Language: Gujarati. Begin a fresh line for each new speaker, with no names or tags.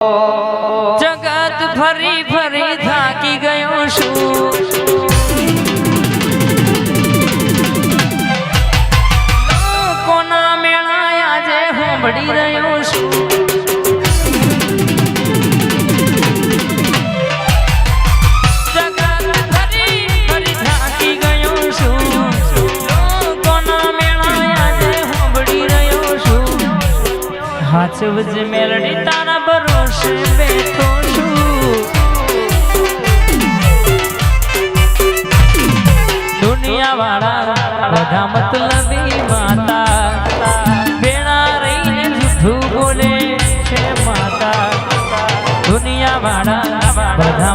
જગત ફરી ફરી થાકી ગયો છું, કોના મેળા આજે સાંભળી રહ્યો છું। જગત ફરી ફરી થાકી ગયો છું, કોના મેળા આજે સાંભળી રહ્યો છું। હાચવજ મેલડી તારા ભરોસે બેઠો છું। દુનિયા વાળા બધા મતલબી માતા ભેણા રહીને જૂઠું બોલે છે માતા। દુનિયા વાળા બધા